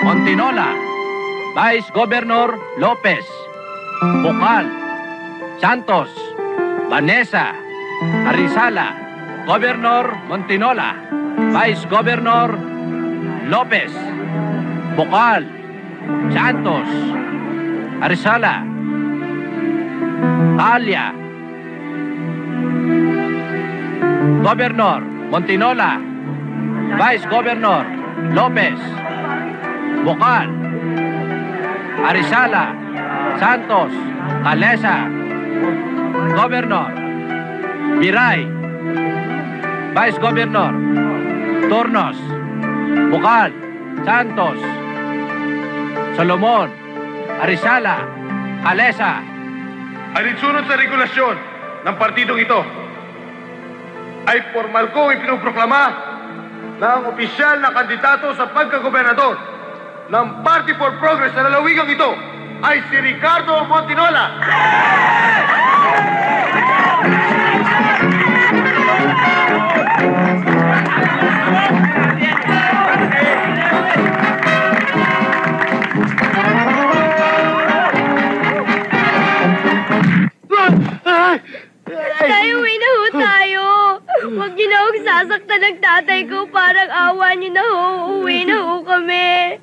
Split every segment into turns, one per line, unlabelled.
Montinola, Vice Governor Lopez, Bukal, Santos, Vanessa, Arizala, Governor Montinola, Vice Governor Lopez, Bukal, Santos, Arizala, Talia, Governor Montinola, Vice Governor Lopez, Bukal, Arizala, Santos, Calesa, Governor Viray, Vice Governor Tornos, Bukal, Santos, Solomon, Arizala, Calesa.
Alinsunod sa regulasyon ng partidong ito, ay formal kong ipinoproklama na ang opisyal na kandidato sa pagkagobernador ng Party for Progress sa lalawigang ito ay si Ricardo Montinola.
Tayo, uwi na ho tayo. Huwag niyo na ho sasaktan ng tatay ko. Parang awa niyo na ho. Uwi na ho kami.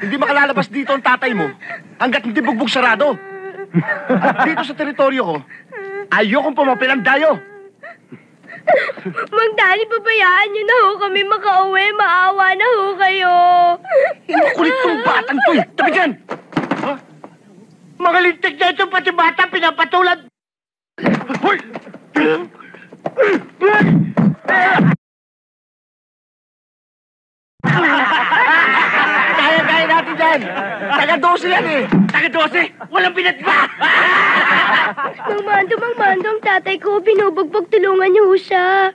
Hindi makalalabas dito ang tatay mo hanggat hindi bugbog sarado. At dito sa teritoryo ko, ayokong pumapil ang dayo.
Mang Dani, pabayaan niyo na ho kami makauwi. Maawa na ho kayo.
Makulit tong batang to eh. Tabi dyan! Ha?
Mga lintik na ito, pati bata, pinapatulad.
Hoy!
Kaya natin dyan.
Taga-12 yan eh!
Taga-12, walang pinatba.
Mang Mando, ang tatay ko. Binubugbog, tulungan niyo ho siya.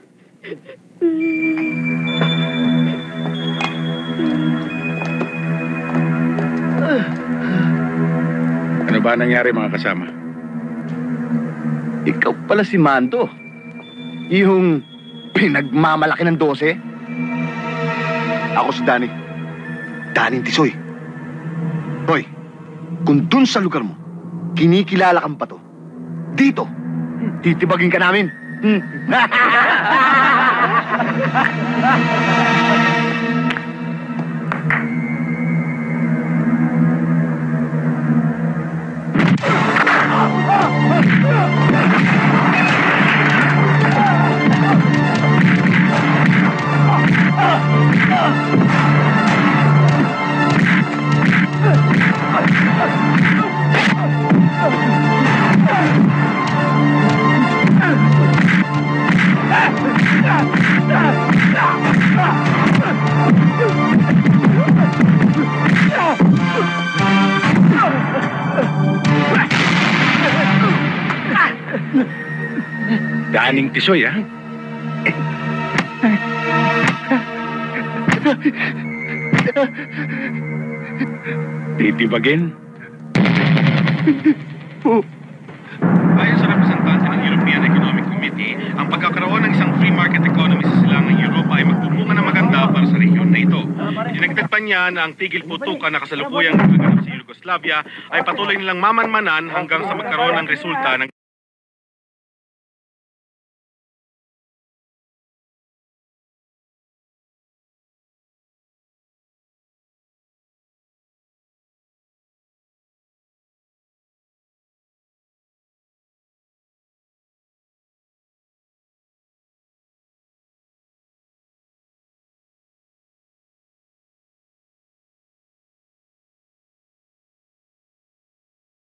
Ano ba nangyari mga kasama?
Ikaw pala si Mando. Yung pinagmamalaki ng 12. Ako si Danny. Daning Tisoy. Hoy, kung dun sa lugar mo, kinikilala kang pa to, dito, titibagin ka namin.
Daning Tisoy, ha? Titibagin?
Ayon sa representante ng European Economic Committee, ang pagkakaroon ng isang free market economy sa silangang Europa ay magbumunga ng maganda para sa rehiyon na ito. Dinagdag pa niya na ang tigil putukan na kasalukuyang nagaganap sa Yugoslavia ay patuloy nilang mamanmanan hanggang sa magkaroon ng resulta ng